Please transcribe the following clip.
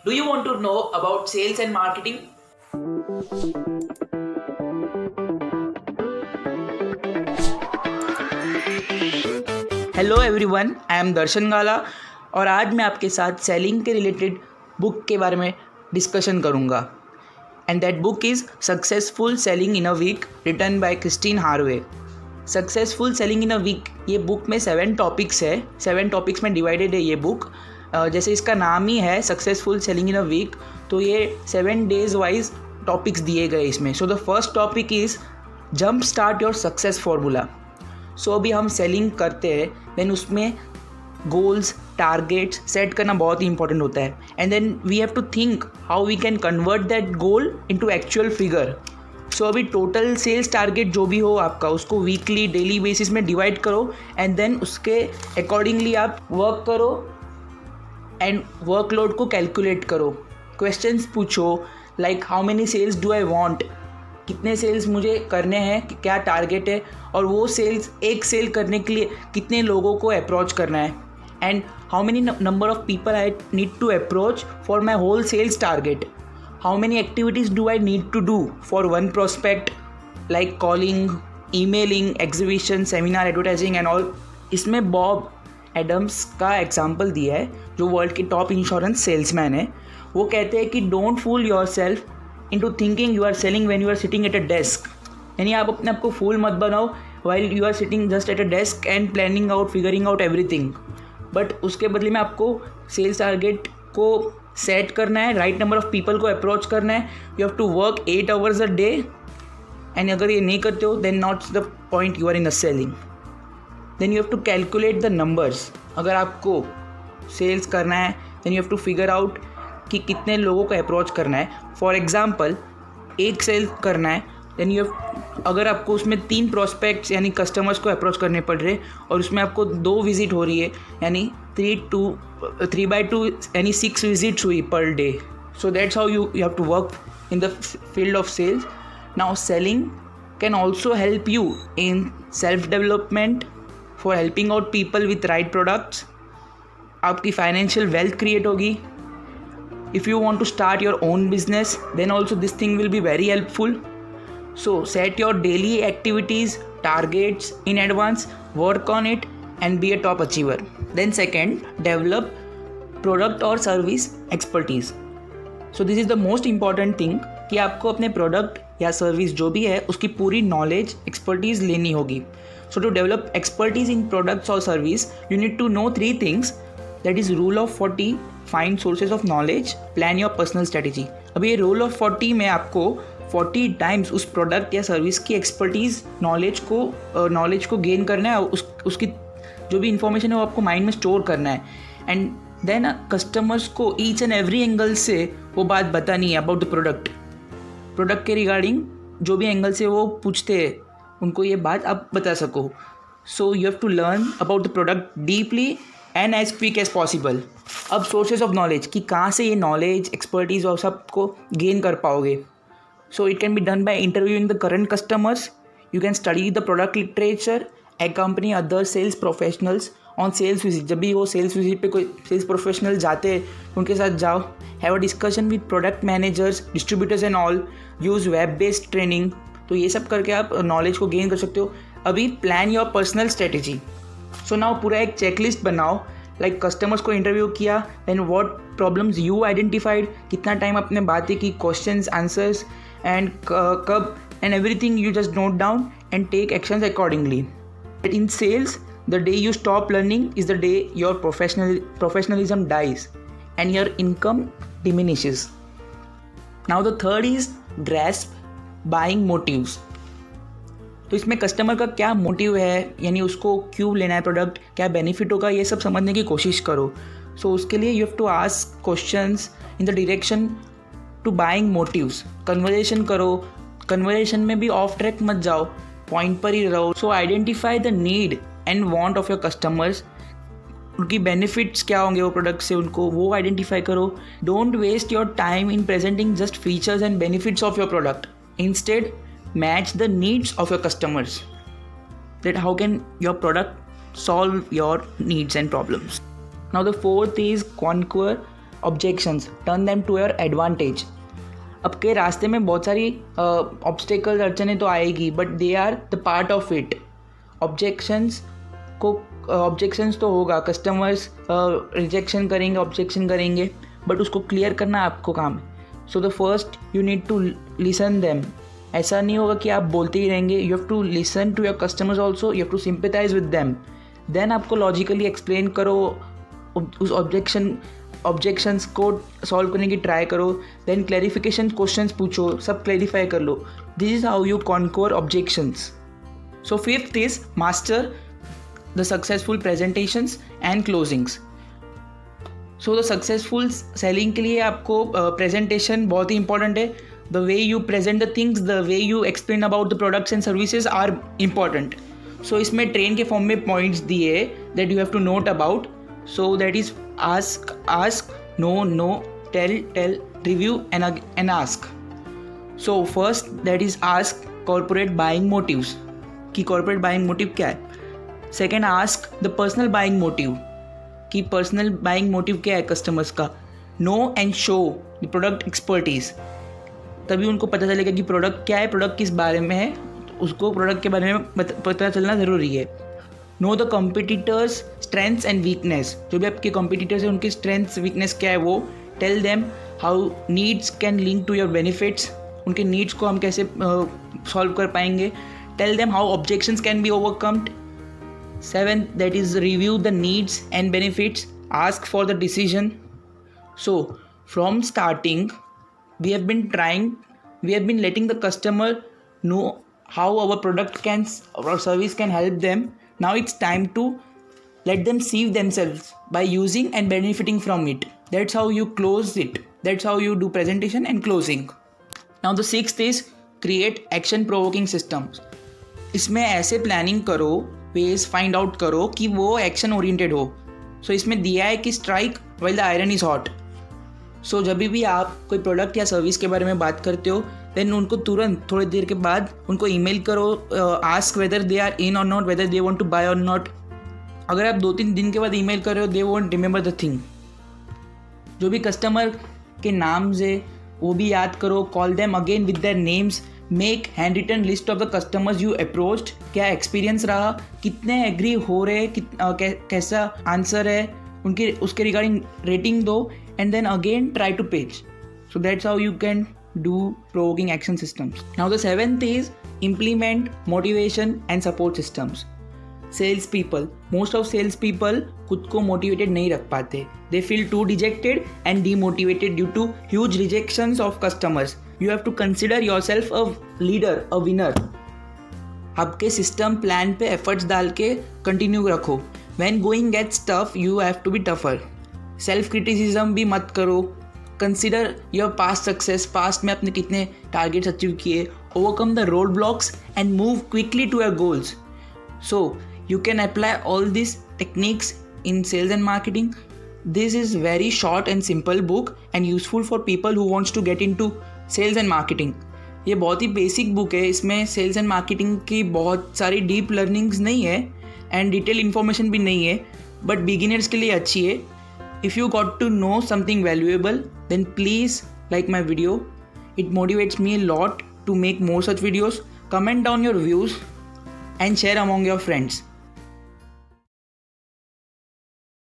Do you want to know about sales and marketing? Hello everyone, I am Darshan Gala और आज मैं आपके साथ सेलिंग के रिलेटेड बुक के बारे में डिस्कशन करूंगा। And that book is successful selling in a week, written by Christine Harvey. Successful selling in a week, ये बुक में 7 टॉपिक्स है, 7 टॉपिक्स में डिवाइडेड है ये बुक। जैसे इसका नाम ही है successful selling in a week, तो ये 7 डेज वाइज टॉपिक्स दिए गए इसमें। So the first topic is jump start your success formula. So अभी हम सेलिंग करते हैं, देन उसमें गोल्स टारगेट्स सेट करना बहुत ही इंपॉर्टेंट होता है। And then we have to think how we can convert that goal into actual figure. So अभी टोटल सेल्स टारगेट जो भी हो आपका, उसको वीकली डेली बेसिस में डिवाइड करो एंड देन उसके अकॉर्डिंगली आप वर्क करो एंड वर्कलोड को कैलकुलेट करो। क्वेश्चंस पूछो like how many sales do I want, कितने सेल्स मुझे करने हैं, क्या टारगेट है, और वो सेल्स एक सेल करने के लिए कितने लोगों को अप्रोच करना है, and how many number of people I need to approach for my whole sales target, how many activities do I need to do for one prospect like calling, emailing, exhibition, seminar, advertising and all. इसमें Bob Adams का example दिया है, जो world के top insurance salesman है। वो कहते हैं कि don't fool yourself into thinking you are selling when you are sitting at a desk। यानी आप अपने आप को फूल मत बनाओ while you are sitting just at a desk and planning out, figuring out everything। But उसके बदले में आपको सेल्स टारगेट को सेट करना है, राइट नंबर ऑफ पीपल को अप्रोच करना है। You have to work 8 hours a day, and अगर ये नहीं करते हो then what's the point you are in a selling. Then you have to calculate the numbers. अगर आपको सेल्स करना है then you have to figure out कि कितने लोगों को अप्रोच करना है। फॉर एग्जांपल एक सेल करना है, देन यू अगर आपको उसमें 3 प्रोस्पेक्ट्स यानी कस्टमर्स को अप्रोच करने पड़ रहे और उसमें आपको 2 विजिट हो रही है, यानी 3/2 यानी 6 विजिट्स हुई per day. So that's how you have to work in the field of sales. Now selling can also help you in self development for helping out people with right products. आपकी financial wealth create होगी। If you want to start your own business, then also this thing will be very helpful. So set your daily activities, targets in advance, work on it and be a top achiever. Then second, develop product or service expertise. So this is the most important thing कि आपको अपने product या service जो भी है उसकी पूरी knowledge expertise लेनी होगी। So to develop expertise in products or service, you need to know 3 things. That is rule of 40, find sources of knowledge, plan your personal strategy। अभी ये रूल ऑफ 40 में आपको 40 टाइम्स उस प्रोडक्ट या service की expertise knowledge को gain करना है, उसकी जो भी इंफॉर्मेशन है वो आपको माइंड में स्टोर करना है। एंड देन कस्टमर्स को ईच एंड एवरी एंगल से वो बात बतानी है अबाउट द प्रोडक्ट के रिगार्डिंग। जो भी एंगल से वो पूछते हैं उनको ये बात आप बता सको। So you have to learn about the product deeply and as quick as possible. अब सोर्सेज ऑफ नॉलेज कि कहाँ से ये नॉलेज एक्सपर्टीज़ और सबको गेन कर पाओगे। So it can be done by interviewing the current customers, you can study the product literature, accompany other sales professionals on sales visit. जब भी वो सेल्स विजिट पे कोई सेल्स प्रोफेशनल जाते हैं उनके साथ जाओ, have a discussion with product managers, distributors and all, use web based training. तो ये सब करके आप नॉलेज को गेन कर सकते हो। अभी plan your personal strategy. So now पूरा एक चेकलिस्ट बनाओ, लाइक कस्टमर्स को इंटरव्यू किया, then what problems you identified, कितना टाइम आपने बातें की, क्वेश्चंस आंसर्स एंड कब, and everything you just note down and take actions accordingly. In sales the day you stop learning is the day your professionalism dies and your income diminishes. Now the third is grasp buying motives. तो इसमें customer का क्या motive है, यानी उसको क्यों लेना है प्रोडक्ट, क्या बेनिफिट होगा, ये सब समझने की कोशिश करो। सो उसके लिए you have to ask questions in the direction to buying motives. Conversation करो, कन्वर्सेशन में भी ऑफ ट्रैक मत जाओ, पॉइंट पर ही रहो। So identify the need and want of your customers, उनकी बेनिफिट्स क्या होंगे वो प्रोडक्ट से, उनको वो आइडेंटिफाई करो। Don't waste your time in presenting just features and benefits of your product, instead match the needs of your customers, that how can your product solve your needs and problems. Now the fourth is conquer objections, turn them to your advantage. आपके रास्ते में बहुत सारी obstacles, अड़चने तो आएगी, but they are the part of it. Objections तो होगा, कस्टमर्स रिजेक्शन करेंगे, ऑब्जेक्शन करेंगे, बट उसको क्लियर करना आपको काम है। So the first you need to listen them. ऐसा नहीं होगा कि आप बोलते ही रहेंगे, you have to listen to your customers also, you have to sympathise with them. Then आपको लॉजिकली एक्सप्लेन करो, उस ऑब्जेक्शंस को सॉल्व करने की ट्राई करो। देन क्लैरिफिकेशन क्वेश्चंस पूछो, सब क्लैरिफाई कर लो। This is how you conquer objections. So fifth is master the successful presentations and closings. So the successful selling के लिए आपको प्रेजेंटेशन बहुत ही इंपॉर्टेंट है। The way you present the things, the way you explain about the products and services are important. So इसमें train के form में points दिए that you have to note about. So that is ask, no, tell, review and ask. So first that is ask corporate buying motives, कि corporate buying motive क्या है। Second, ask the personal buying motive, कि personal buying motive क्या है customers का। Know and show the product expertise, तभी उनको पता चलेगा कि प्रोडक्ट क्या है, प्रोडक्ट किस बारे में है, उसको प्रोडक्ट के बारे में पता चलना ज़रूरी है। Know the competitors strengths and weakness, जो भी आपके कॉम्पिटिटर्स हैं उनकी स्ट्रेंथ्स वीकनेस क्या है वो। Tell them how needs can link to your benefits, उनके नीड्स को हम कैसे सॉल्व कर पाएंगे। Tell them how objections can be overcomed. 7, that is review the needs and benefits, ask for the decision. So from starting we have been letting the customer know how our product can or service can help them. Now it's time to let them see themselves by using and benefiting from it. That's how you close it. That's how you do presentation and closing. Now the sixth is create action provoking systems. इसमें ऐसे planning करो, ways find out करो कि वो action oriented हो। So इसमें दिया है कि strike while the iron is hot. सो जब भी आप कोई प्रोडक्ट या सर्विस के बारे में बात करते हो, देन उनको तुरंत थोड़ी देर के बाद उनको ईमेल करो, ask whether they are in or not, whether they want to buy or not. अगर आप 2-3 दिन के बाद ईमेल कर रहे हो, they won't remember the thing. जो भी कस्टमर के नाम्स है वो भी याद करो, call them again with their names, make hand written list of the customers you approached, क्या एक्सपीरियंस रहा, कितने एग्री हो रहे, कैसा आंसर है उनके, उसके रिगार्डिंग रेटिंग दो, and then again try to pitch. So that's how you can do provoking action systems. Now the 7th is implement motivation and support systems. Sales people, most of sales people खुद को motivated नहीं रख पाते. They feel too dejected and demotivated due to huge rejections of customers. You have to consider yourself a leader, a winner. आपके system plan पे efforts डाल के continue रखो। When going gets tough, you have to be tougher. Self criticism भी मत करो। Consider your past success, past में आपने कितने टारगेट्स अचीव किए, overcome the road blocks and move quickly to your goals. So you can apply all this techniques in sales and marketing. This is very short and simple book and useful for people who wants to get into sales and marketing. ये बहुत ही basic book है, इसमें sales and marketing की बहुत सारी deep learnings नहीं है and detail information भी नहीं है, बट बिगिनर्स के लिए अच्छी है। If you got to know something valuable, then please like my video. It motivates me a lot to make more such videos. Comment down your views and share among your friends.